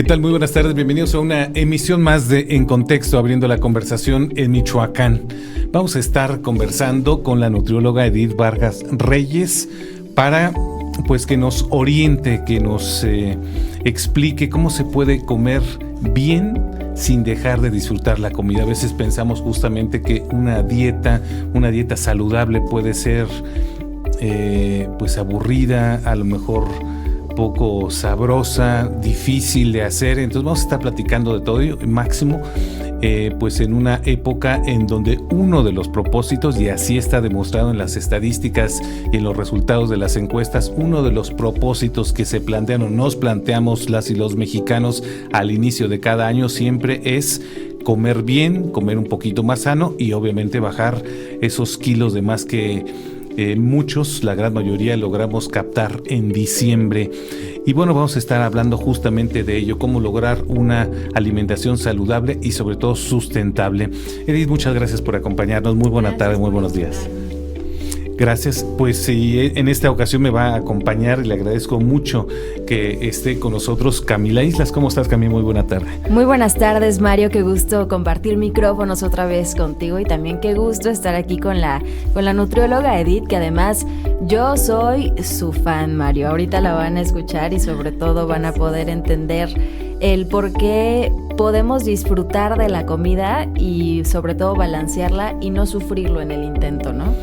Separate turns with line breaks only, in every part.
¿Qué tal? Muy buenas tardes, bienvenidos a una emisión más de En Contexto, abriendo la conversación en Michoacán. Vamos a estar conversando con la nutrióloga Edith Vargas Reyes para pues que nos oriente, que nos explique cómo se puede comer bien sin dejar de disfrutar la comida. A veces pensamos justamente que una dieta saludable puede ser pues aburrida, a lo mejor poco sabrosa, difícil de hacer. Entonces vamos a estar platicando de todo ello, máximo pues en una época en donde uno de los propósitos, y así está demostrado en las estadísticas y en los resultados de las encuestas, uno de los propósitos que se plantean o nos planteamos las y los mexicanos al inicio de cada año siempre es comer bien, comer un poquito más sano y obviamente bajar esos kilos de más que muchos, la gran mayoría, logramos captar en diciembre. Y bueno, vamos a estar hablando justamente de ello, cómo lograr una alimentación saludable y sobre todo sustentable. Edith, muchas gracias por acompañarnos. Muy buena tarde, muy buenos días. Gracias, pues sí, en esta ocasión me va a acompañar y le agradezco mucho que esté con nosotros Camila Islas. ¿Cómo estás, Camila? Muy buena tarde.
Muy buenas tardes, Mario, qué gusto compartir micrófonos otra vez contigo y también qué gusto estar aquí con la nutrióloga Edith, que además yo soy su fan, Mario. Ahorita la van a escuchar y sobre todo van a poder entender el por qué podemos disfrutar de la comida y sobre todo balancearla y no sufrirlo en el intento, ¿no?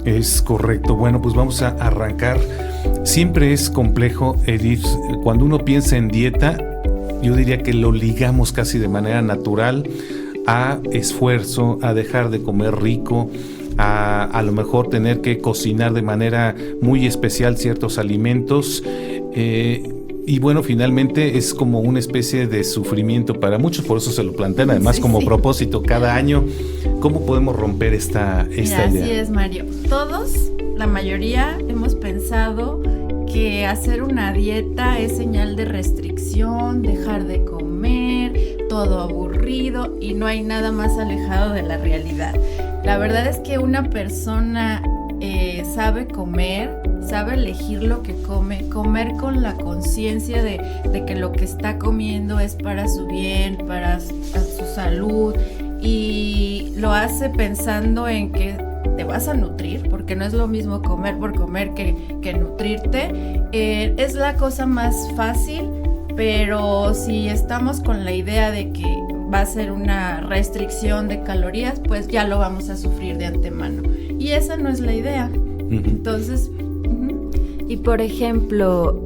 Es correcto. Bueno, pues vamos a arrancar. Siempre es complejo, Edith, cuando uno piensa en dieta, yo diría que lo ligamos casi de manera natural a esfuerzo, a dejar de comer rico, a lo mejor tener que cocinar de manera muy especial ciertos alimentos. Y bueno, finalmente es como una especie de sufrimiento para muchos, por eso se lo plantean además como propósito cada año. ¿Cómo podemos romper esta idea?
Así es, Mario. Todos, la mayoría, hemos pensado que hacer una dieta es señal de restricción, dejar de comer, todo aburrido y no hay nada más alejado de la realidad. La verdad es que una persona sabe comer, sabe elegir lo que come, comer con la conciencia de que lo que está comiendo es para su bien, para su salud, y lo hace pensando en que te vas a nutrir, porque no es lo mismo comer por comer que nutrirte. Es la cosa más fácil, pero si estamos con la idea de que va a ser una restricción de calorías, pues ya lo vamos a sufrir de antemano. Y esa no es la idea. Entonces...
Y por ejemplo,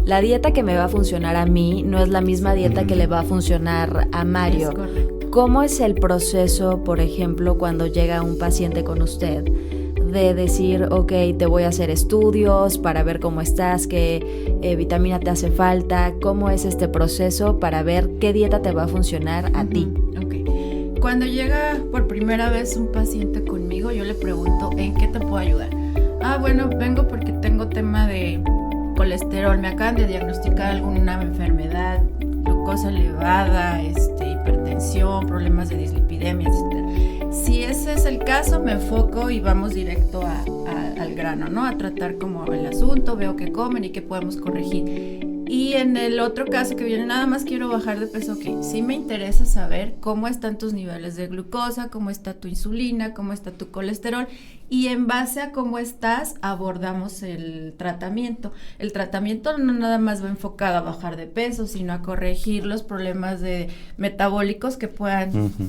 la dieta que me va a funcionar a mí no es la misma dieta que le va a funcionar a Mario.
Es correcto.
¿Cómo es el proceso, por ejemplo, cuando llega un paciente con usted? De decir, ok, te voy a hacer estudios para ver cómo estás, qué vitamina te hace falta. ¿Cómo es este proceso para ver qué dieta te va a funcionar a ti?
Ok. Cuando llega por primera vez un paciente conmigo, yo le pregunto, ¿en qué te puedo ayudar? Bueno, vengo porque tengo tema de colesterol. Me acaban de diagnosticar alguna enfermedad, glucosa elevada, hipertensión, problemas de dislipidemia, etc. Si ese es el caso, me enfoco y vamos directo al grano, ¿no? A tratar como el asunto, veo qué comen y qué podemos corregir. Y en el otro caso que viene, nada más quiero bajar de peso, ok, sí me interesa saber cómo están tus niveles de glucosa, cómo está tu insulina, cómo está tu colesterol, y en base a cómo estás, abordamos el tratamiento. El tratamiento no nada más va enfocado a bajar de peso, sino a corregir los problemas metabólicos que puedan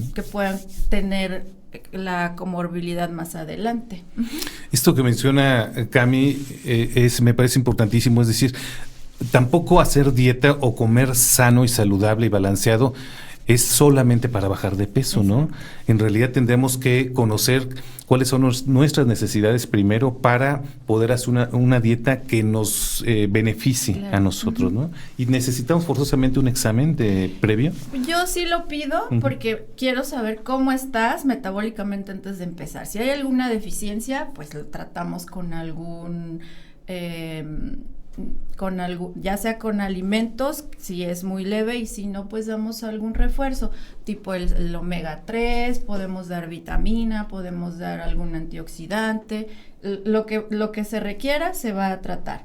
tener la comorbilidad más adelante.
Esto que menciona Cami me parece importantísimo, es decir, tampoco hacer dieta o comer sano y saludable y balanceado es solamente para bajar de peso, ¿no? En realidad tendremos que conocer cuáles son nuestras necesidades primero para poder hacer una dieta que nos beneficie a nosotros, ¿no? Y necesitamos forzosamente un examen previo.
Yo sí lo pido porque quiero saber cómo estás metabólicamente antes de empezar. Si hay alguna deficiencia, pues lo tratamos con algún... ya sea con alimentos, si es muy leve, y si no, pues damos algún refuerzo, tipo el omega 3, podemos dar vitamina, podemos dar algún antioxidante, lo que se requiera se va a tratar.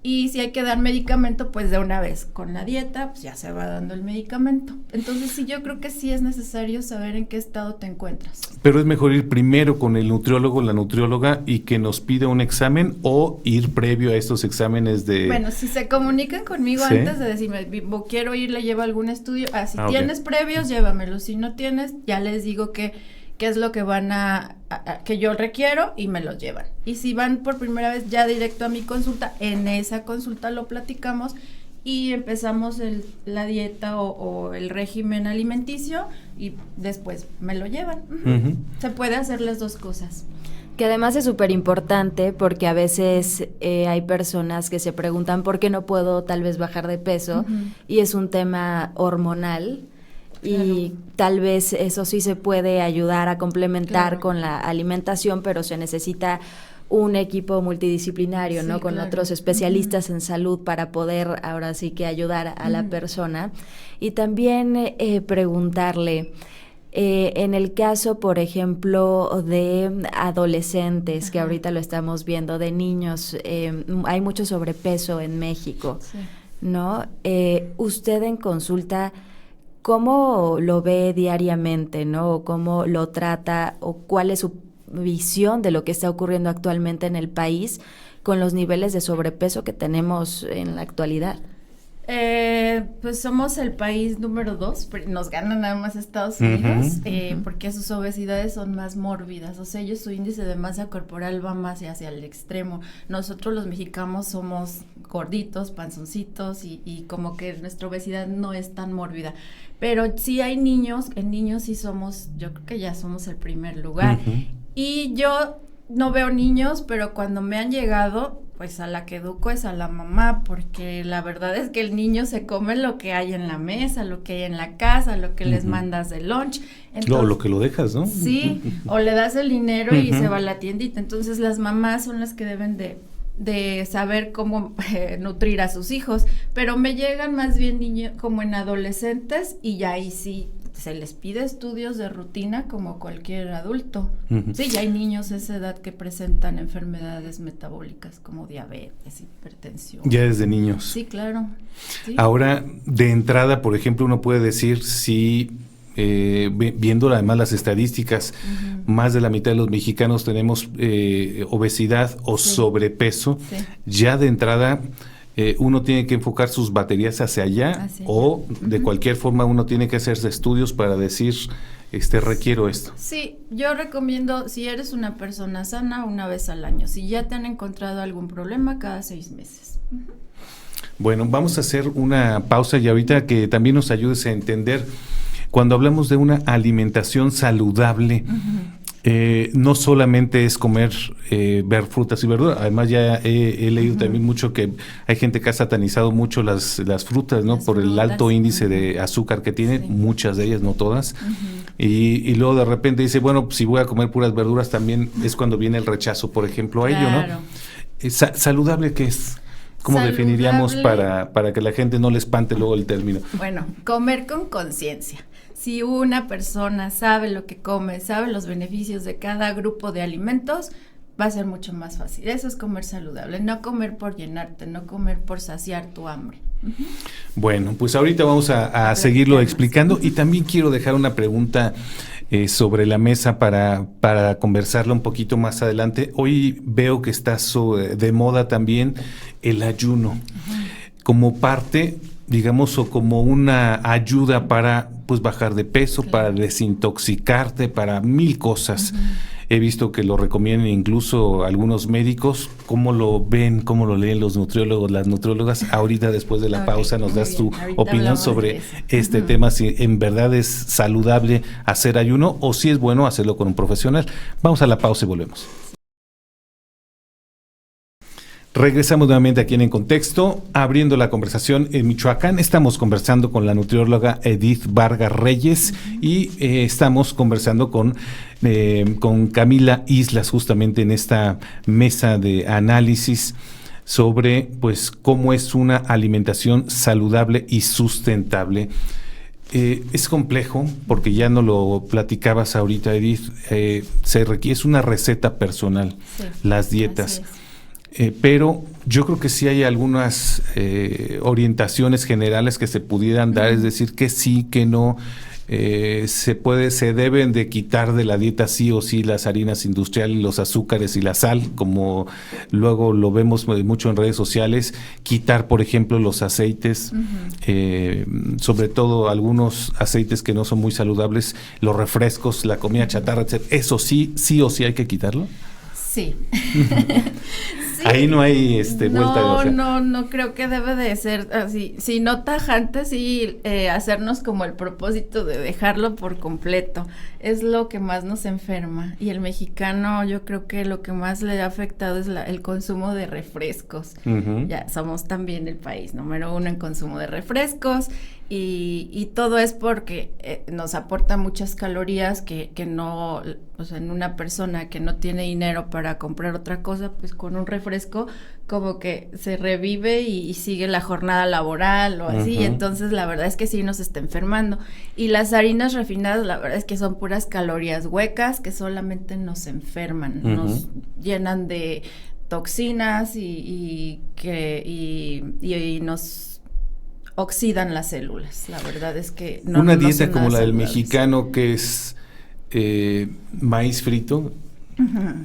Y si hay que dar medicamento, pues de una vez con la dieta, pues ya se va dando el medicamento. Entonces sí, yo creo que sí es necesario saber en qué estado te encuentras.
Pero es mejor ir primero con el nutriólogo, la nutrióloga, y que nos pida un examen, o ir previo a estos exámenes de...
Bueno, si se comunican conmigo
¿Sí?
antes de decirme, quiero ir, le llevo algún estudio, si
ok.
tienes previos, llévamelo, si no tienes, ya les digo qué es lo que van que yo requiero y me los llevan. Y si van por primera vez ya directo a mi consulta, en esa consulta lo platicamos y empezamos la dieta o el régimen alimenticio y después me lo llevan.
Ujú.
Se puede hacer las dos cosas.
Que además es súper importante porque a veces hay personas que se preguntan por qué no puedo tal vez bajar de peso, y es un tema hormonal. Y tal vez eso sí se puede ayudar a complementar con la alimentación, pero se necesita un equipo multidisciplinario, ¿no? Con otros especialistas en salud para poder ahora sí que ayudar a la persona. Y también preguntarle, en el caso, por ejemplo, de adolescentes, que ahorita lo estamos viendo, de niños, hay mucho sobrepeso en México, ¿no? Usted en consulta, ¿cómo lo ve diariamente, ¿no? O ¿cómo lo trata, o cuál es su visión de lo que está ocurriendo actualmente en el país con los niveles de sobrepeso que tenemos en la actualidad?
Pues somos el país número 2, nos ganan nada más Estados Unidos, porque sus obesidades son más mórbidas, o sea, ellos su índice de masa corporal va más hacia el extremo. Nosotros los mexicanos somos gorditos, panzoncitos y como que nuestra obesidad no es tan mórbida, pero sí hay niños, en niños sí somos, yo creo que ya somos el primer lugar, y yo no veo niños, pero cuando me han llegado, pues a la que educo es a la mamá, porque la verdad es que el niño se come lo que hay en la mesa, lo que hay en la casa, lo que les mandas de lunch. Entonces,
lo que lo dejas, ¿no?
Sí, o le das el dinero y se va a la tiendita. Entonces las mamás son las que deben de saber cómo nutrir a sus hijos, pero me llegan más bien niños como en adolescentes, y ya ahí sí se les pide estudios de rutina como cualquier adulto. Sí, ya hay niños a esa edad que presentan enfermedades metabólicas como diabetes, hipertensión.
Ya desde niños.
Sí, claro. Sí.
Ahora, de entrada, por ejemplo, uno puede decir si, viendo además las estadísticas, más de la mitad de los mexicanos tenemos obesidad o sobrepeso. Ya de entrada, uno tiene que enfocar sus baterías hacia allá, o de cualquier forma uno tiene que hacerse estudios para decir, requiero esto.
Sí, yo recomiendo, si eres una persona sana, una vez al año. Si ya te han encontrado algún problema, cada 6 meses.
Bueno, vamos a hacer una pausa, y ahorita que también nos ayudes a entender, cuando hablamos de una alimentación saludable, no solamente es comer, ver frutas y verduras. Además ya he leído también mucho que hay gente que ha satanizado mucho las frutas, ¿no? Por el alto índice de azúcar que tienen, muchas de ellas, no todas. Y luego de repente dice, bueno, pues si voy a comer puras verduras, también es cuando viene el rechazo, por ejemplo, a ello, ¿no? ¿Saludable qué es? ¿Cómo definiríamos para que la gente no le espante luego el término?
Bueno, comer con conciencia. Si una persona sabe lo que come, sabe los beneficios de cada grupo de alimentos, va a ser mucho más fácil. Eso es comer saludable, no comer por llenarte, no comer por saciar tu hambre.
Bueno, pues ahorita vamos a seguirlo explicando, y también quiero dejar una pregunta sobre la mesa para conversarla un poquito más adelante. Hoy veo que está de moda también el ayuno, como parte, digamos, o como una ayuda para pues bajar de peso, para desintoxicarte, para 1000 cosas. He visto que lo recomiendan incluso algunos médicos. ¿Cómo lo ven, cómo lo leen los nutriólogos, las nutriólogas? Ahorita, después de la pausa, nos das tu opinión sobre este tema, si en verdad es saludable hacer ayuno o si es bueno hacerlo con un profesional. Vamos a la pausa y volvemos. Regresamos nuevamente aquí en Contexto, abriendo la conversación en Michoacán. Estamos conversando con la nutrióloga Edith Vargas Reyes y estamos conversando con Camila Islas, justamente en esta mesa de análisis sobre pues cómo es una alimentación saludable y sustentable. Es complejo porque ya no lo platicabas ahorita, Edith, es una receta personal, las dietas. pero yo creo que sí hay algunas orientaciones generales que se pudieran dar, es decir, que sí, que no. Se deben de quitar de la dieta sí o sí las harinas industriales, los azúcares y la sal, como luego lo vemos mucho en redes sociales. Quitar, por ejemplo, los aceites, sobre todo algunos aceites que no son muy saludables, los refrescos, la comida chatarra, etc. Eso sí o sí hay que quitarlo.
Sí. Sí.
Ahí no hay vuelta de hoja.
No creo que debe de ser así, si no tajante, sí hacernos como el propósito de dejarlo por completo. Es lo que más nos enferma, y el mexicano yo creo que lo que más le ha afectado es el consumo de refrescos. Ya somos también el país número 1 en consumo de refrescos, y todo es porque nos aporta muchas calorías que no, o sea, en una persona que no tiene dinero para comprar otra cosa, pues con un refresco como que se revive y sigue la jornada laboral o así, entonces la verdad es que sí nos está enfermando. Y las harinas refinadas, la verdad es que son puras calorías huecas que solamente nos enferman, nos llenan de toxinas y nos oxidan las células. La verdad es que no.
Una dieta como la del mexicano, que es maíz frito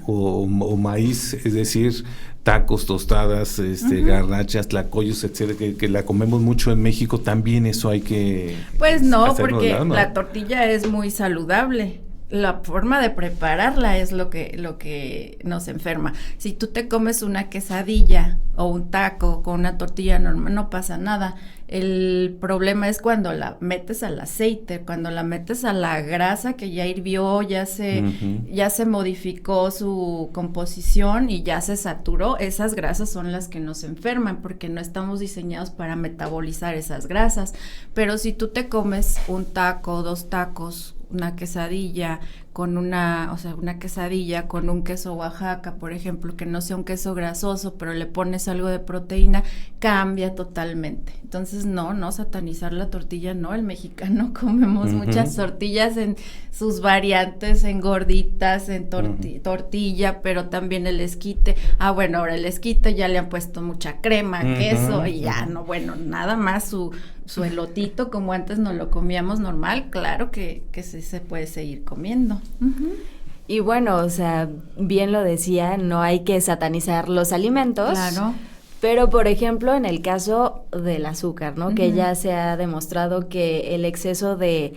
o maíz, es decir, tacos, tostadas, garnachas, tlacoyos, etcétera, que la comemos mucho en México, también eso hay que
pues no, porque la tortilla es muy saludable. La forma de prepararla es lo que nos enferma. Si tú te comes una quesadilla o un taco con una tortilla normal, no pasa nada. El problema es cuando la metes al aceite, cuando la metes a la grasa que ya hirvió, ya se modificó su composición y ya se saturó. Esas grasas son las que nos enferman, porque no estamos diseñados para metabolizar esas grasas. Pero si tú te comes un taco, 2 tacos, una quesadilla una quesadilla con un queso Oaxaca, por ejemplo, que no sea un queso grasoso, pero le pones algo de proteína, cambia totalmente. Entonces, no satanizar la tortilla, no, el mexicano comemos muchas tortillas en sus variantes, en gorditas, en tortilla, pero también el esquite. Bueno, ahora el esquite ya le han puesto mucha crema, queso, y ya, nada más su elotito como antes nos lo comíamos normal, claro que sí se puede seguir comiendo.
Y bueno, o sea, bien lo decía, no hay que satanizar los alimentos.
Claro.
Pero, por ejemplo, en el caso del azúcar, ¿no? Que ya se ha demostrado que el exceso de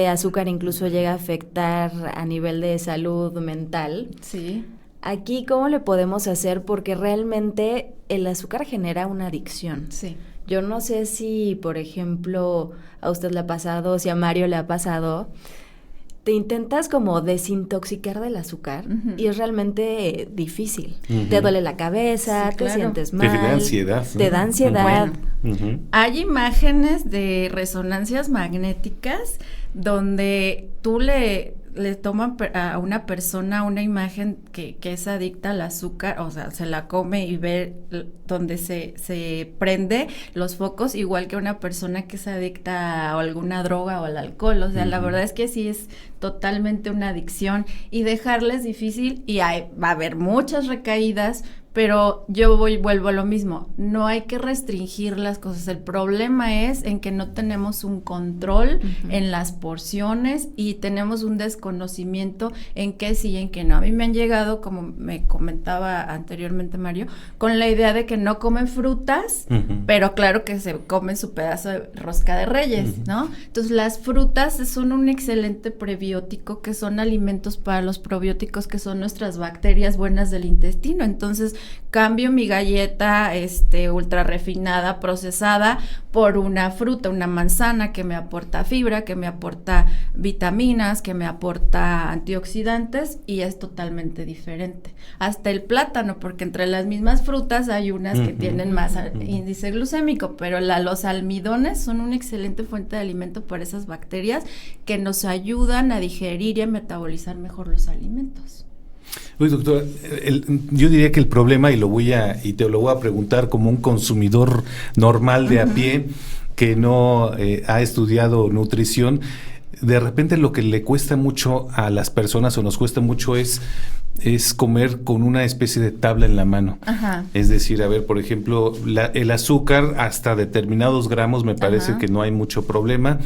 azúcar incluso llega a afectar a nivel de salud mental.
Sí.
Aquí, ¿cómo le podemos hacer? Porque realmente el azúcar genera una adicción.
Sí.
Yo no sé si, por ejemplo, a usted le ha pasado, si a Mario le ha pasado, te intentas como desintoxicar del azúcar y es realmente difícil. Te duele la cabeza, sí, claro, te sientes mal.
Te da ansiedad.
Te da ansiedad.
Bueno, hay imágenes de resonancias magnéticas donde tú le toman a una persona una imagen que es adicta al azúcar, o sea, se la come y ve donde se prende los focos, igual que una persona que es adicta a alguna droga o al alcohol. O sea, la verdad es que sí es totalmente una adicción, y dejarla es difícil, y va a haber muchas recaídas, pero yo vuelvo a lo mismo, no hay que restringir las cosas. El problema es en que no tenemos un control en las porciones y tenemos un desconocimiento en qué sí y en qué no. A mí me han llegado, como me comentaba anteriormente Mario, con la idea de que no comen frutas, pero claro que se comen su pedazo de rosca de Reyes, ¿no? Entonces las frutas son un excelente prebiótico, que son alimentos para los probióticos, que son nuestras bacterias buenas del intestino. Entonces cambio mi galleta ultra refinada, procesada, por una fruta, una manzana que me aporta fibra, que me aporta vitaminas, que me aporta antioxidantes, y es totalmente diferente. Hasta el plátano, porque entre las mismas frutas hay unas que tienen más índice glucémico, pero los almidones son una excelente fuente de alimento para esas bacterias que nos ayudan a digerir y a metabolizar mejor los alimentos.
Oye, doctora, yo diría que el problema, y te lo voy a preguntar como un consumidor normal de a pie, que no ha estudiado nutrición, de repente lo que le cuesta mucho a las personas, o nos cuesta mucho, es es comer con una especie de tabla en la mano.
Ajá.
Es decir, a ver, por ejemplo, el azúcar hasta determinados gramos me parece que no hay mucho problema.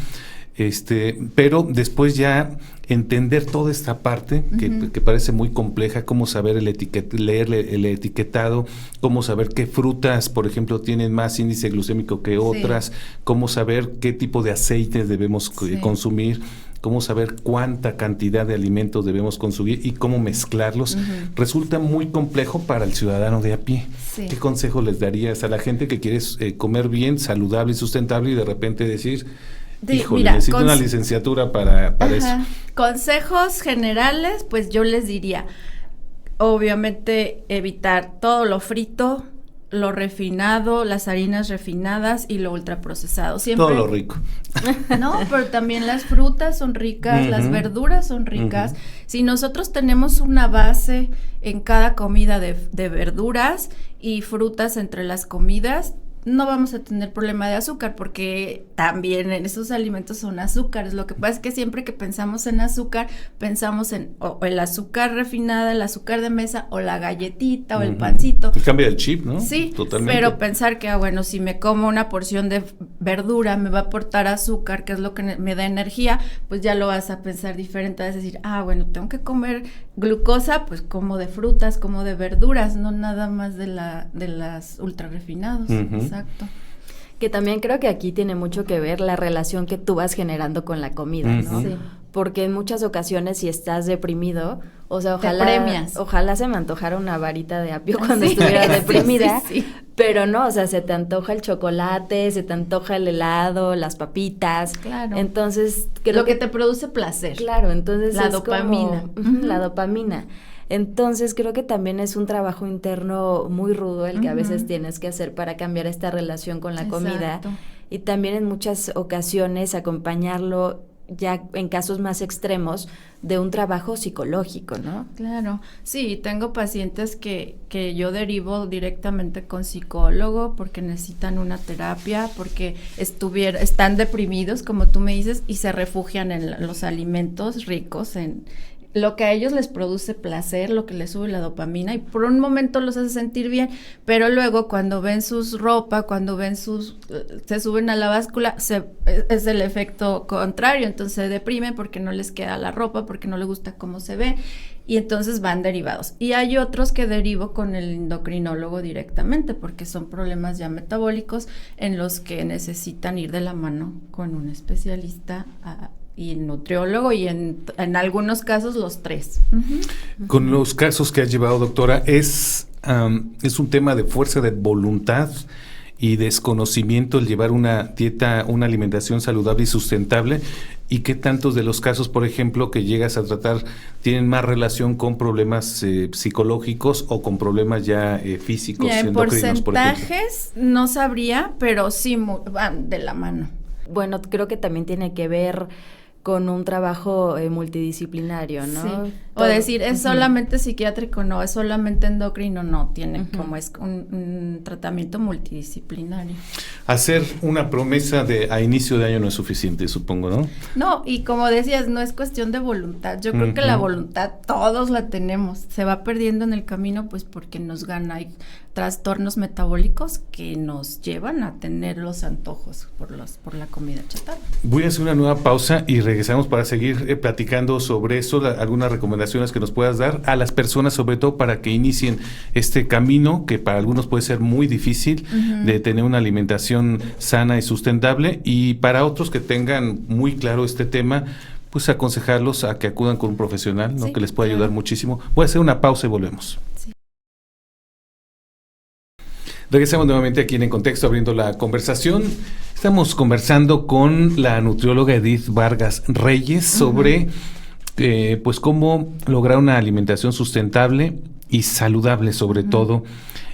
Pero después ya entender toda esta parte que parece muy compleja, cómo saber leer el etiquetado, cómo saber qué frutas, por ejemplo, tienen más índice glucémico que otras, cómo saber qué tipo de aceites debemos consumir, cómo saber cuánta cantidad de alimentos debemos consumir y cómo mezclarlos, resulta muy complejo para el ciudadano de a pie. Sí. ¿Qué consejo les darías a la gente que quiere comer bien, saludable y sustentable y de repente decir... Híjole, mira, necesito una licenciatura para eso?
Consejos generales, pues yo les diría, obviamente evitar todo lo frito, lo refinado, las harinas refinadas y lo ultraprocesado. Siempre,
todo lo rico.
No, pero también las frutas son ricas, las verduras son ricas. Si nosotros tenemos una base en cada comida de verduras y frutas entre las comidas, no vamos a tener problema de azúcar, porque también en esos alimentos son azúcares. Lo que pasa es que siempre que pensamos en azúcar, pensamos en o el azúcar refinada, el azúcar de mesa, o la galletita, o el pancito.
Y cambia el chip, ¿no?
Sí,
totalmente.
Pero pensar que, bueno, si me como una porción de verdura, me va a aportar azúcar, que es lo que me da energía, pues ya lo vas a pensar diferente. Vas a decir, bueno, tengo que comer glucosa, pues como de frutas, como de verduras, no nada más de las ultra refinados. Exacto.
Que también creo que aquí tiene mucho que ver la relación que tú vas generando con la comida, ¿no? Sí. Porque en muchas ocasiones si estás deprimido, o sea, ojalá se me antojara una varita de apio cuando estuviera deprimida, pero no, o sea, se te antoja el chocolate, se te antoja el helado, las papitas.
Claro.
Entonces,
lo que te produce placer.
Claro, entonces
la dopamina.
La dopamina. Entonces creo que también es un trabajo interno muy rudo el que a veces tienes que hacer para cambiar esta relación con la comida, y también en muchas ocasiones acompañarlo ya en casos más extremos de un trabajo psicológico, ¿no?
Claro, sí, tengo pacientes que yo derivo directamente con psicólogo porque necesitan una terapia, porque están deprimidos, como tú me dices, y se refugian en los alimentos ricos, en lo que a ellos les produce placer, lo que les sube la dopamina, y por un momento los hace sentir bien, pero luego cuando ven sus ropa, se suben a la báscula, es el efecto contrario, entonces se deprimen porque no les queda la ropa, porque no les gusta cómo se ve, y entonces van derivados. Y hay otros que derivo con el endocrinólogo directamente, porque son problemas ya metabólicos en los que necesitan ir de la mano con un especialista y nutriólogo, y en algunos casos los tres.
Con los casos que has llevado, doctora, es un tema de fuerza de voluntad y desconocimiento el llevar una dieta, una alimentación saludable y sustentable, y qué tantos de los casos, por ejemplo, que llegas a tratar tienen más relación con problemas psicológicos o con problemas ya físicos.
Mira, en porcentajes no sabría, pero sí van de la mano.
Bueno, creo que también tiene que ver con un trabajo multidisciplinario, ¿no?
Sí. O decir, es solamente psiquiátrico, no, es solamente endocrino, no, tiene como es un tratamiento multidisciplinario.
Hacer una promesa a inicio de año no es suficiente, supongo, ¿no?
No, y como decías, no es cuestión de voluntad. Yo creo que la voluntad todos la tenemos, se va perdiendo en el camino, pues porque nos gana. Hay trastornos metabólicos que nos llevan a tener los antojos por la comida chatarra.
Voy a hacer una nueva pausa y regresamos para seguir platicando sobre eso, algunas recomendaciones que nos puedas dar a las personas, sobre todo para que inicien este camino que para algunos puede ser muy difícil de tener una alimentación sana y sustentable, y para otros que tengan muy claro este tema, pues aconsejarlos a que acudan con un profesional, ¿no? Que les pueda ayudar muchísimo. Voy a hacer una pausa y volvemos. Sí. Regresamos nuevamente aquí En Contexto, abriendo la conversación. Estamos conversando con la nutrióloga Edith Vargas Reyes sobre pues cómo lograr una alimentación sustentable y saludable sobre todo.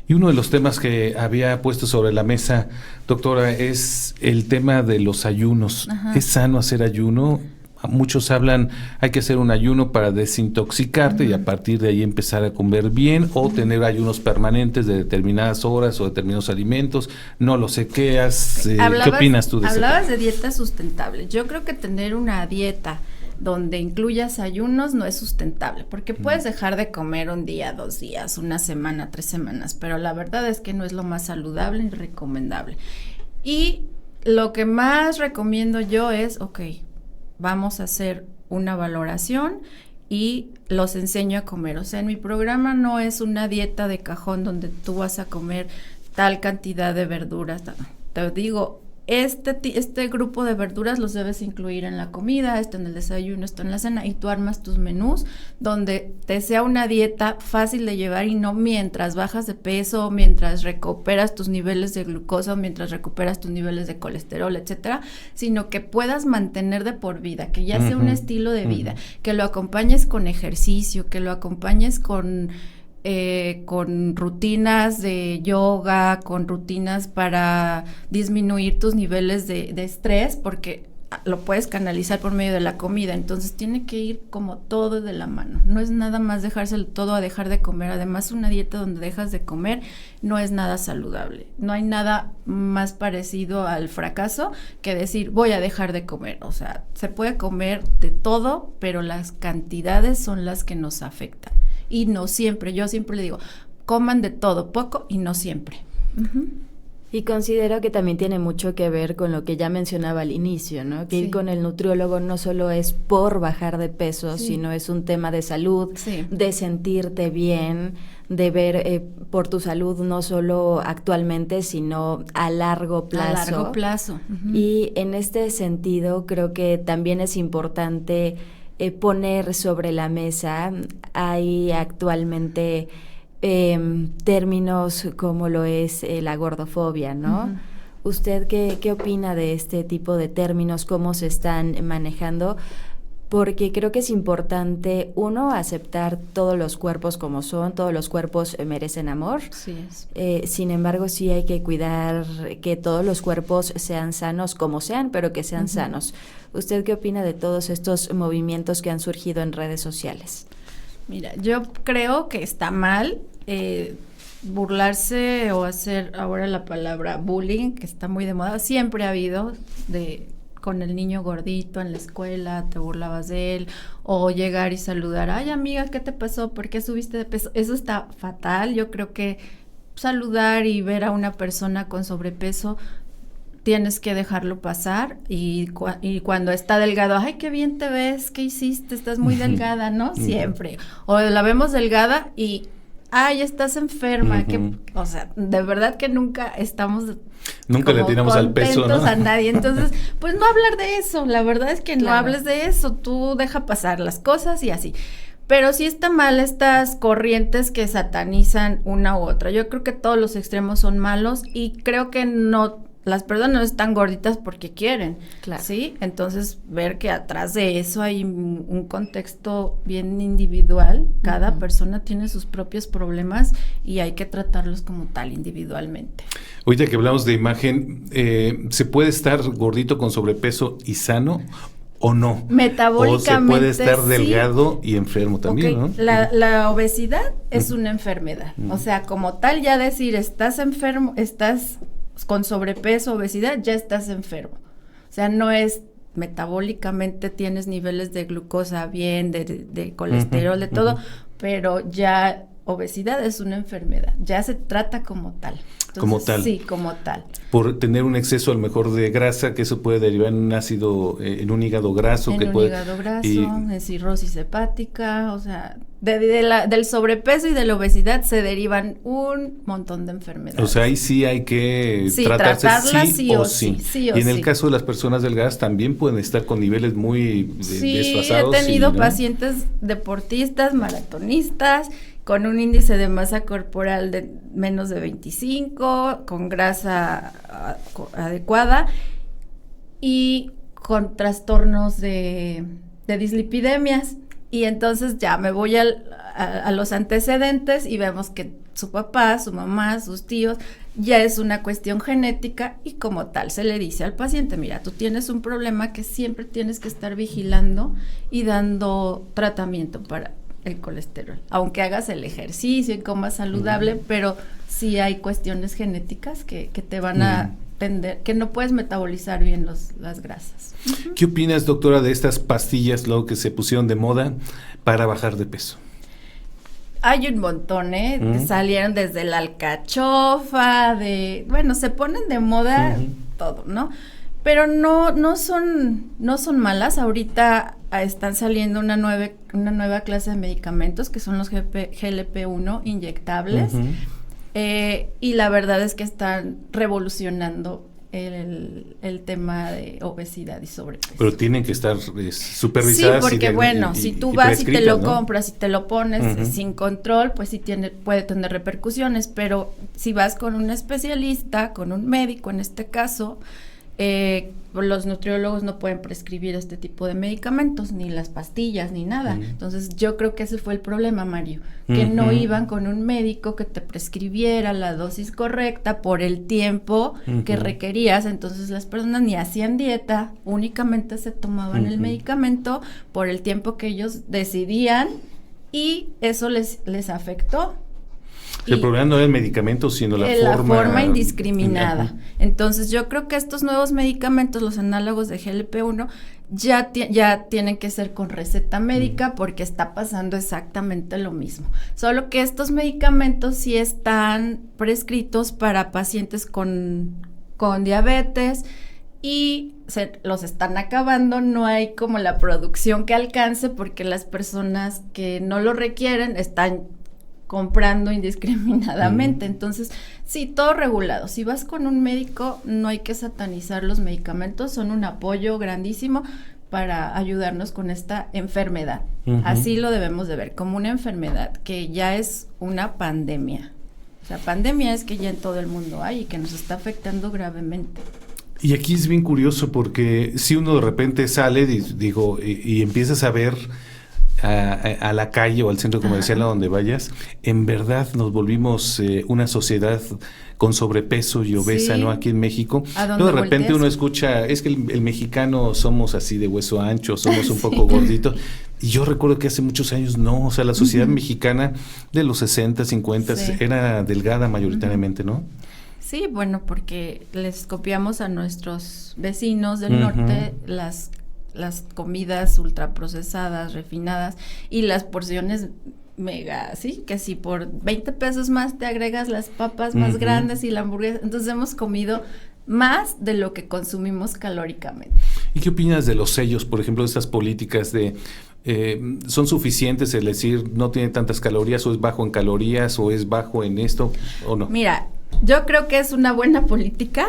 Y uno de los temas que había puesto sobre la mesa, doctora, es el tema de los ayunos. ¿Es sano hacer ayuno? Muchos hablan, hay que hacer un ayuno para desintoxicarte y a partir de ahí empezar a comer bien, o tener ayunos permanentes de determinadas horas o determinados alimentos. No lo sé, ¿qué opinas tú de eso?
Hablabas de dieta sustentable. Yo creo que tener una dieta donde incluyas ayunos no es sustentable, porque puedes dejar de comer un día, 2 días, una semana, 3 semanas, pero la verdad es que no es lo más saludable ni recomendable. Y lo que más recomiendo yo es, vamos a hacer una valoración y los enseño a comer. O sea, en mi programa no es una dieta de cajón donde tú vas a comer tal cantidad de verduras. Te digo, este grupo de verduras los debes incluir en la comida, esto en el desayuno, esto en la cena, y tú armas tus menús donde te sea una dieta fácil de llevar y no mientras bajas de peso, mientras recuperas tus niveles de glucosa, mientras recuperas tus niveles de colesterol, etcétera, sino que puedas mantener de por vida, que ya sea un estilo de vida, que lo acompañes con ejercicio, que lo acompañes con rutinas de yoga, con rutinas para disminuir tus niveles de estrés, porque lo puedes canalizar por medio de la comida. Entonces tiene que ir como todo de la mano, no es nada más dejárselo todo a dejar de comer. Además, una dieta donde dejas de comer no es nada saludable. No hay nada más parecido al fracaso que decir voy a dejar de comer. O sea, se puede comer de todo, pero las cantidades son las que nos afectan. Y no siempre, yo siempre le digo, coman de todo, poco y no siempre.
Y considero que también tiene mucho que ver con lo que ya mencionaba al inicio, ¿no? Que ir con el nutriólogo no solo es por bajar de peso, sino es un tema de salud, de sentirte bien, de ver por tu salud no solo actualmente, sino a largo plazo.
A largo plazo.
Y en este sentido creo que también es importante poner sobre la mesa, hay actualmente términos como lo es la gordofobia, ¿no? ¿Usted qué opina de este tipo de términos, cómo se están manejando? Porque creo que es importante, uno, aceptar todos los cuerpos como son, todos los cuerpos merecen amor.
Sí es.
Sin embargo, sí hay que cuidar que todos los cuerpos sean sanos como sean, pero que sean sanos. ¿Usted qué opina de todos estos movimientos que han surgido en redes sociales?
Mira, yo creo que está mal burlarse o hacer ahora la palabra bullying, que está muy de moda. Siempre ha habido con el niño gordito en la escuela, te burlabas de él, o llegar y saludar, ay amiga, ¿qué te pasó? ¿Por qué subiste de peso? Eso está fatal. Yo creo que saludar y ver a una persona con sobrepeso tienes que dejarlo pasar, y cuando está delgado, ay, qué bien te ves, ¿qué hiciste? Estás muy delgada, ¿no? Siempre. O la vemos delgada y, ay, estás enferma, o sea, de verdad que nunca
le tiramos al peso, ¿no?
A nadie. Entonces, pues no hablar de eso, la verdad es que no hables de eso, tú deja pasar las cosas y así. Pero sí está mal estas corrientes que satanizan una u otra. Yo creo que todos los extremos son malos, y creo que las personas no están gorditas porque quieren, ¿sí? Entonces, ver que atrás de eso hay un contexto bien individual. Cada persona tiene sus propios problemas y hay que tratarlos como tal, individualmente.
Ahorita que hablamos de imagen, ¿se puede estar gordito con sobrepeso y sano o no?
Metabólicamente,
o se puede estar delgado y enfermo también, ¿no?
La obesidad es una enfermedad. O sea, como tal, ya decir estás enfermo, estás con sobrepeso, obesidad, ya estás enfermo. O sea, no es metabólicamente tienes niveles de glucosa bien, de colesterol, de todo, pero ya obesidad es una enfermedad, ya se trata como tal. Entonces,
como tal.
Sí, como tal.
Por tener un exceso a lo mejor de grasa, que eso puede derivar en un ácido, en un hígado graso.
Hígado graso, en cirrosis hepática, o sea, del sobrepeso y de la obesidad se derivan un montón de enfermedades.
O sea, ahí sí hay que tratarlas sí o sí. Y en el caso de las personas delgadas también pueden estar con niveles muy desfasados.
Sí, he tenido pacientes deportistas, maratonistas, con un índice de masa corporal de menos de 25, con grasa adecuada y con trastornos de dislipidemias. Y entonces ya me voy a los antecedentes y vemos que su papá, su mamá, sus tíos, ya es una cuestión genética, y como tal se le dice al paciente, mira, tú tienes un problema que siempre tienes que estar vigilando y dando tratamiento para el colesterol, aunque hagas el ejercicio y comas saludable, pero sí hay cuestiones genéticas que te van a que no puedes metabolizar bien las grasas.
¿Qué opinas, doctora, de estas pastillas luego que se pusieron de moda para bajar de peso?
Hay un montón, salieron desde la alcachofa, se ponen de moda todo, ¿no? Pero no son malas. Ahorita están saliendo una nueva clase de medicamentos que son los GLP-1 inyectables. Y la verdad es que están revolucionando el tema de obesidad y sobrepeso.
Pero tienen que estar supervisadas.
Sí, porque si tú vas y te lo compras y te lo pones sin control, pues sí puede tener repercusiones, pero si vas con un especialista, con un médico en este caso, los nutriólogos no pueden prescribir este tipo de medicamentos, ni las pastillas, ni nada. Entonces yo creo que ese fue el problema, Mario, que no iban con un médico que te prescribiera la dosis correcta por el tiempo que requerías. Entonces las personas ni hacían dieta, únicamente se tomaban el medicamento por el tiempo que ellos decidían, y eso les afectó.
El problema no es el medicamento, sino la
forma indiscriminada. Entonces yo creo que estos nuevos medicamentos, los análogos de GLP-1, ya tienen que ser con receta médica, porque está pasando exactamente lo mismo. Solo que estos medicamentos sí están prescritos para pacientes con diabetes, y los están acabando. No hay como la producción que alcance, porque las personas que no lo requieren están comprando indiscriminadamente. Entonces, sí, todo regulado. Si vas con un médico, no hay que satanizar los medicamentos, son un apoyo grandísimo para ayudarnos con esta enfermedad. Así lo debemos de ver, como una enfermedad que ya es una pandemia. O sea, pandemia es que ya en todo el mundo hay y que nos está afectando gravemente.
Y aquí es bien curioso, porque si uno de repente sale, y empiezas a ver a la calle o al centro comercial a donde vayas, en verdad nos volvimos una sociedad con sobrepeso y obesa, ¿no? Aquí en México. Luego de repente volteas, uno escucha, es que el mexicano somos así de hueso ancho, somos un poco gorditos. Y yo recuerdo que hace muchos años no, o sea, la sociedad mexicana de los 60, 50 era delgada mayoritariamente, ¿no?
Sí, bueno, porque les copiamos a nuestros vecinos del norte las comidas ultraprocesadas, refinadas, y las porciones mega, ¿sí? Que si por 20 pesos más te agregas las papas más grandes y la hamburguesa, entonces hemos comido más de lo que consumimos calóricamente.
¿Y qué opinas de los sellos, por ejemplo, de estas políticas de son suficientes, es decir, no tiene tantas calorías, o es bajo en calorías, o es bajo en esto, o no?
Mira, yo creo que es una buena política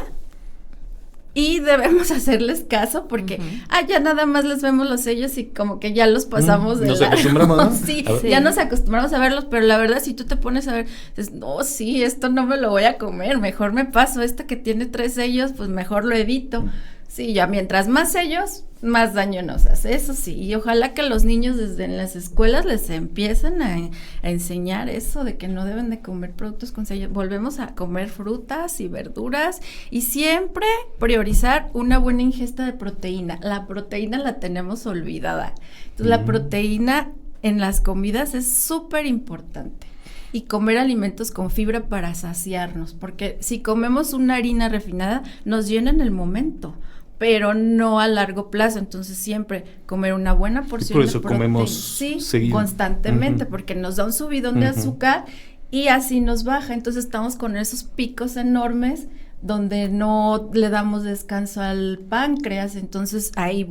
y debemos hacerles caso, porque ya nada más les vemos los sellos y como que ya los pasamos de
nos
largo.
Acostumbramos, ¿no?
Sí, ya nos acostumbramos a verlos, pero la verdad, si tú te pones a ver, dices, no, sí, esto no me lo voy a comer, mejor me paso, que tiene 3 sellos, pues mejor lo evito. Sí, ya mientras más sellos, más daño nos hace, eso sí, y ojalá que los niños desde en las escuelas les empiecen a enseñar eso de que no deben de comer productos con sellos. Volvemos a comer frutas y verduras, y siempre priorizar una buena ingesta de proteína. La proteína la tenemos olvidada, entonces la proteína en las comidas es súper importante. Y comer alimentos con fibra para saciarnos, porque si comemos una harina refinada, nos llena en el momento, pero no a largo plazo. Entonces siempre comer una buena porción de proteína. Por eso comemos constantemente, porque nos da un subidón de azúcar y así nos baja. Entonces estamos con esos picos enormes donde no le damos descanso al páncreas. Entonces ahí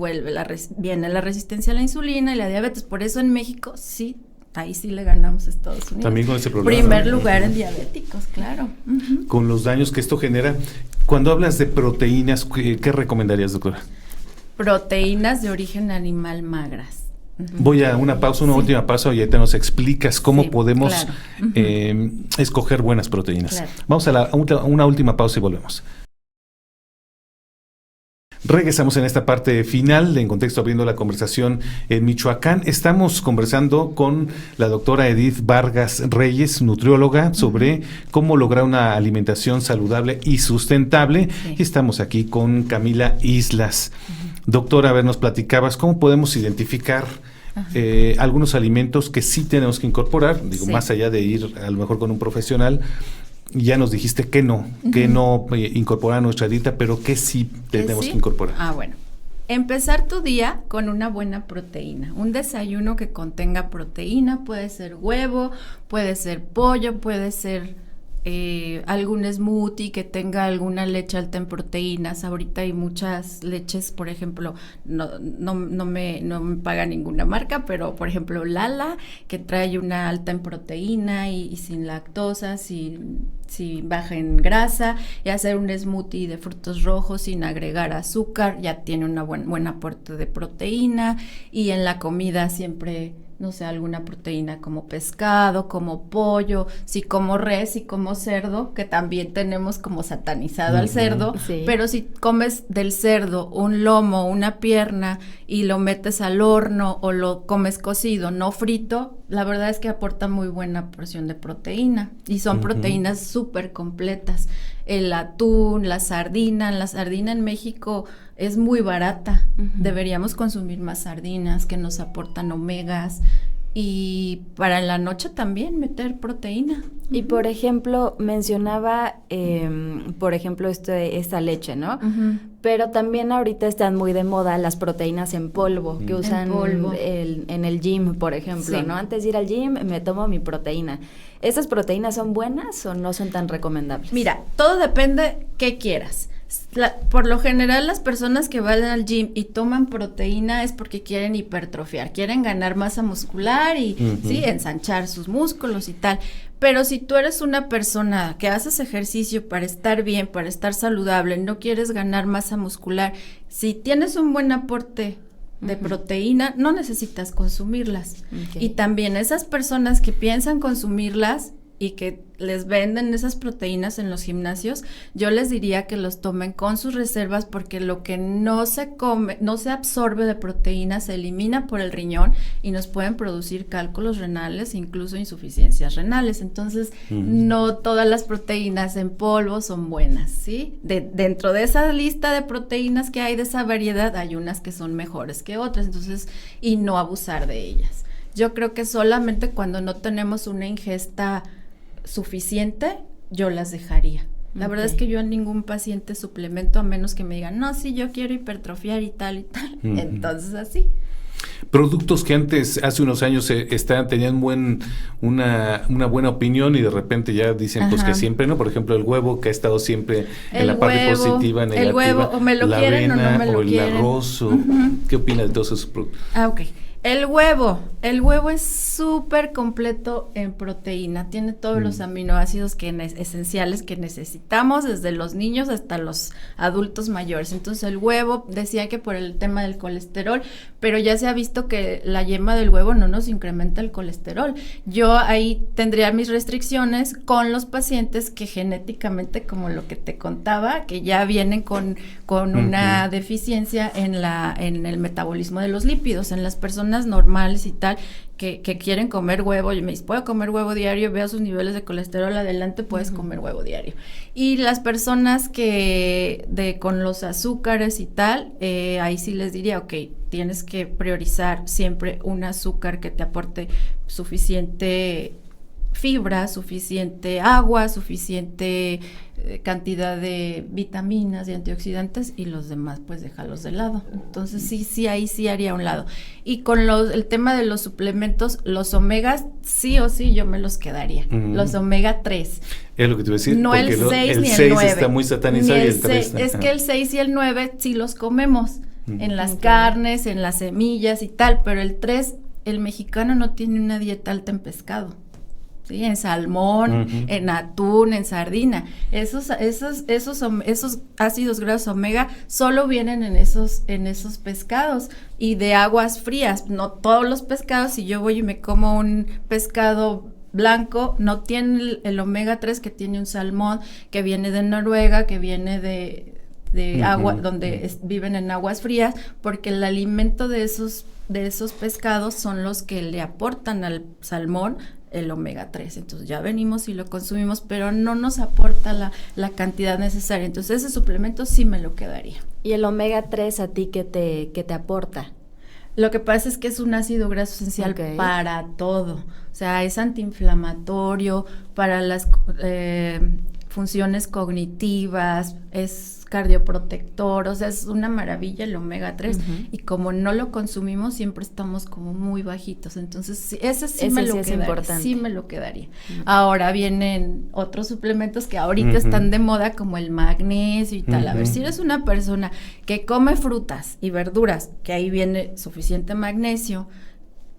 viene la resistencia a la insulina y la diabetes. Por eso en México ahí sí le ganamos a Estados Unidos.
También con ese problema.
Primer lugar en diabéticos, claro.
Con los daños que esto genera. Cuando hablas de proteínas, ¿qué recomendarías, doctora?
Proteínas de origen animal magras.
Voy a una pausa, una última pausa, y ahorita nos explicas cómo podemos escoger buenas proteínas. Claro. Vamos a una última pausa y volvemos. Regresamos en esta parte final de En Contexto, abriendo la conversación en Michoacán. Estamos conversando con la doctora Edith Vargas Reyes, nutrióloga, sobre cómo lograr una alimentación saludable y sustentable. Y estamos aquí con Camila Islas. Doctora, a ver, nos platicabas cómo podemos identificar algunos alimentos que sí tenemos que incorporar, más allá de ir a lo mejor con un profesional. Ya nos dijiste que no incorporar a nuestra dieta, pero que sí tenemos que incorporar.
Bueno. Empezar tu día con una buena proteína, un desayuno que contenga proteína, puede ser huevo, puede ser pollo, puede ser algún smoothie que tenga alguna leche alta en proteínas. Ahorita hay muchas leches, por ejemplo, no me paga ninguna marca, pero por ejemplo Lala, que trae una alta en proteína y sin lactosa, sin baja en grasa, y hacer un smoothie de frutos rojos sin agregar azúcar, ya tiene una buen aporte de proteína. Y en la comida siempre, no sé, alguna proteína como pescado, como pollo, si como res, si como cerdo, que también tenemos como satanizado al cerdo, sí. Pero si comes del cerdo un lomo, una pierna y lo metes al horno o lo comes cocido, no frito, la verdad es que aporta muy buena porción de proteína y son proteínas súper completas. El atún, la sardina en México es muy barata. Deberíamos consumir más sardinas que nos aportan omegas, y para la noche también meter proteína.
Y por ejemplo, mencionaba, esta leche, ¿no? Pero también ahorita están muy de moda las proteínas en polvo, que usan en el gym, por ejemplo, sí. ¿No? Antes de ir al gym me tomo mi proteína. ¿Esas proteínas son buenas o no son tan recomendables?
Mira, todo depende qué quieras. Por lo general, las personas que van al gym y toman proteína es porque quieren hipertrofiar, quieren ganar masa muscular y sí, ensanchar sus músculos y tal. Pero si tú eres una persona que haces ejercicio para estar bien, para estar saludable, no quieres ganar masa muscular, si tienes un buen aporte de proteína, no necesitas consumirlas. Y también esas personas que piensan consumirlas y que les venden esas proteínas en los gimnasios, yo les diría que los tomen con sus reservas, porque lo que no se come, no se absorbe de proteína, se elimina por el riñón y nos pueden producir cálculos renales, incluso insuficiencias renales. Entonces, no todas las proteínas en polvo son buenas, ¿sí? Dentro de esa lista de proteínas que hay, de esa variedad, hay unas que son mejores que otras, entonces, y no abusar de ellas. Yo creo que solamente cuando no tenemos una ingesta suficiente, yo las dejaría. La verdad es que yo a ningún paciente suplemento, a menos que me digan, no, sí, yo quiero hipertrofiar y tal, entonces así.
Productos que antes, hace unos años, tenían una buena opinión y de repente ya dicen pues que siempre no. Por ejemplo, el huevo, que ha estado siempre en la parte positiva, negativa.
El huevo, o me lo
la
quieren
avena,
o no me lo quieren.
O el arroz, ¿qué opinas de todos esos productos?
Ok. El huevo es súper completo en proteína, tiene todos los aminoácidos esenciales que necesitamos, desde los niños hasta los adultos mayores. Entonces el huevo, decía que por el tema del colesterol, pero ya se ha visto que la yema del huevo no nos incrementa el colesterol. Yo ahí tendría mis restricciones con los pacientes que genéticamente, como lo que te contaba, que ya vienen con una deficiencia en el metabolismo de los lípidos. En las personas normales y tal, que quieren comer huevo, y me dice, ¿puedo comer huevo diario? Veo sus niveles de colesterol, adelante, puedes comer huevo diario. Y las personas con los azúcares y tal, ahí sí les diría, ok, tienes que priorizar siempre un azúcar que te aporte suficiente fibra, suficiente agua, suficiente cantidad de vitaminas y antioxidantes, y los demás pues déjalos de lado. Entonces sí, ahí sí haría un lado. Y con el tema de los suplementos, los omegas, sí o sí yo me los quedaría. Los omega 3.
Es lo que te iba a decir.
No el 6 ni el
6
9.
está muy satanizado y el 3.
Es que el 6 y el 9 sí los comemos en las carnes, en las semillas y tal, pero el 3, el mexicano no tiene una dieta alta en pescado. Sí, en salmón, en atún, en sardina. Esos ácidos grasos omega solo vienen en esos pescados y de aguas frías. No todos los pescados, si yo voy y me como un pescado blanco, no tiene el omega 3 que tiene un salmón que viene de Noruega, que viene de agua, donde viven en aguas frías, porque el alimento de esos pescados son los que le aportan al salmón el omega 3, entonces ya venimos y lo consumimos, pero no nos aporta la cantidad necesaria, entonces ese suplemento sí me lo quedaría.
¿Y el omega 3 a ti qué te aporta?
Lo que pasa es que es un ácido graso esencial para todo. O sea, es antiinflamatorio, para las funciones cognitivas, es cardioprotector, o sea, es una maravilla el omega 3, y como no lo consumimos siempre estamos como muy bajitos, entonces ese sí me lo quedaría. Ahora vienen otros suplementos que ahorita están de moda, como el magnesio y tal. A ver, si eres una persona que come frutas y verduras, que ahí viene suficiente magnesio,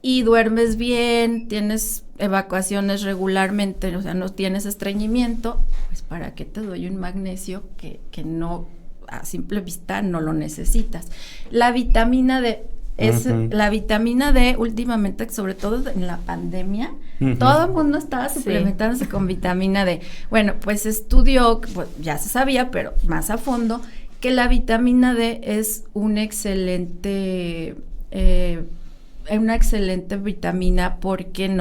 y duermes bien, tienes evacuaciones regularmente, o sea, no tienes estreñimiento, pues ¿para qué te doy un magnesio que no, a simple vista, no lo necesitas? La vitamina D, la vitamina D últimamente, sobre todo en la pandemia, todo el mundo estaba suplementándose con vitamina D. Bueno, pues estudió, pues, ya se sabía, pero más a fondo, que la vitamina D es una excelente vitamina, porque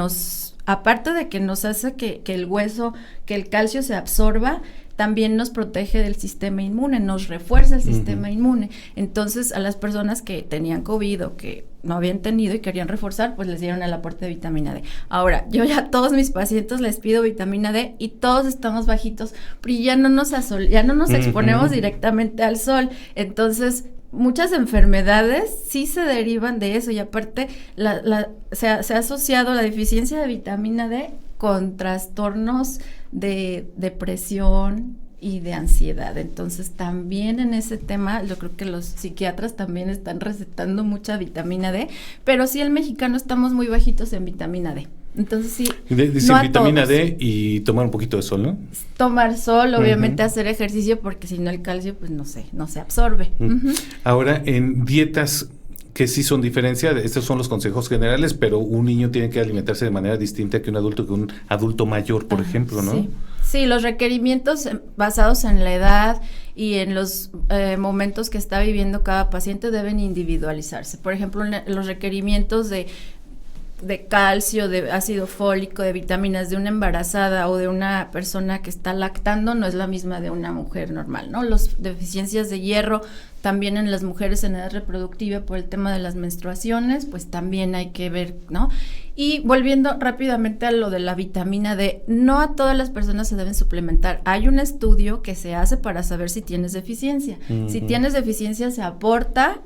aparte de que nos hace que el hueso, que el calcio se absorba, también nos protege del sistema inmune, nos refuerza el sistema inmune. Entonces, a las personas que tenían COVID o que no habían tenido y querían reforzar, pues les dieron el aporte de vitamina D. Ahora, yo ya a todos mis pacientes les pido vitamina D y todos estamos bajitos, pero ya no nos exponemos directamente al sol. Entonces, muchas enfermedades sí se derivan de eso, y aparte se ha asociado la deficiencia de vitamina D con trastornos de depresión y de ansiedad. Entonces también en ese tema yo creo que los psiquiatras también están recetando mucha vitamina D, pero sí el mexicano estamos muy bajitos en vitamina D. Entonces sí,
dicen vitamina D y tomar un poquito de sol, ¿no?
Tomar sol, obviamente hacer ejercicio, porque si no el calcio pues no se absorbe.
Ahora, en dietas que sí son diferenciadas, estos son los consejos generales, pero un niño tiene que alimentarse de manera distinta que un adulto mayor, por ejemplo, ¿no?
Sí, los requerimientos basados en la edad y en los momentos que está viviendo cada paciente deben individualizarse. Por ejemplo, los requerimientos de calcio, de ácido fólico, de vitaminas de una embarazada o de una persona que está lactando no es la misma de una mujer normal, ¿no? Las deficiencias de hierro también en las mujeres en edad reproductiva por el tema de las menstruaciones, pues también hay que ver, ¿no? Y volviendo rápidamente a lo de la vitamina D, no a todas las personas se deben suplementar. Hay un estudio que se hace para saber si tienes deficiencia. Si tienes deficiencia, se aporta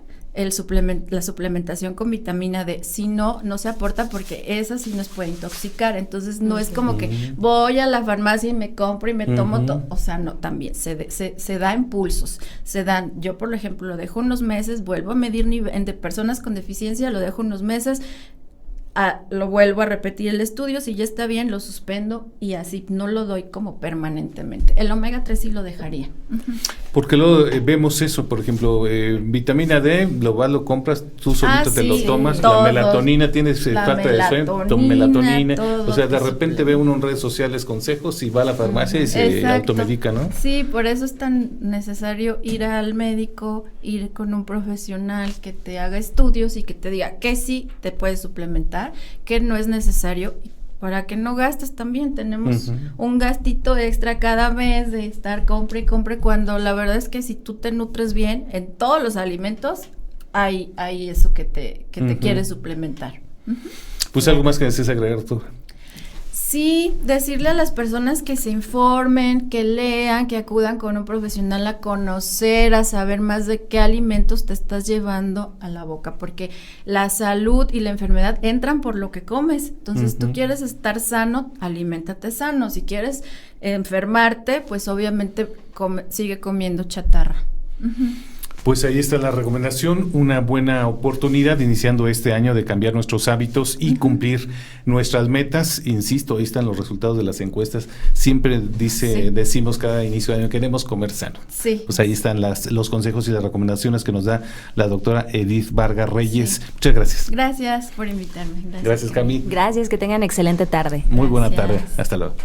la suplementación con vitamina D. Si no, no se aporta, porque esa sí nos puede intoxicar. Entonces no es como que voy a la farmacia y me compro y me tomo todo. O sea, no, también se da impulsos, se dan. Yo, por ejemplo, lo dejo unos meses, vuelvo a medir nivel de personas con deficiencia, lo dejo unos meses, lo vuelvo a repetir el estudio, si ya está bien lo suspendo, y así no lo doy como permanentemente. El omega 3 sí lo dejaría.
Porque luego vemos eso, por ejemplo, vitamina D, lo compras, tú solito te lo tomas, la melatonina, tienes falta de sueño, melatonina, o sea, de repente ve uno en redes sociales consejos y va a la farmacia y se automedica, ¿no?
Sí, por eso es tan necesario ir al médico, ir con un profesional que te haga estudios y que te diga que sí te puedes suplementar, que no es necesario, para que no gastes también. Tenemos un gastito extra cada mes de estar compre y compre, cuando la verdad es que si tú te nutres bien en todos los alimentos, hay eso que te quieres suplementar.
Pues algo más que desees agregar tú.
Sí, decirle a las personas que se informen, que lean, que acudan con un profesional a conocer, a saber más de qué alimentos te estás llevando a la boca, porque la salud y la enfermedad entran por lo que comes. Entonces, tú quieres estar sano, aliméntate sano. Si quieres enfermarte, pues obviamente sigue comiendo chatarra.
Pues ahí está la recomendación, una buena oportunidad iniciando este año de cambiar nuestros hábitos y cumplir nuestras metas. Insisto, ahí están los resultados de las encuestas. Siempre decimos cada inicio de año, queremos comer sano. Sí. Pues ahí están los consejos y las recomendaciones que nos da la doctora Edith Vargas Reyes. Muchas gracias.
Gracias por invitarme.
Gracias, Cami.
Gracias, que tengan excelente tarde.
Muy buena tarde. Hasta luego.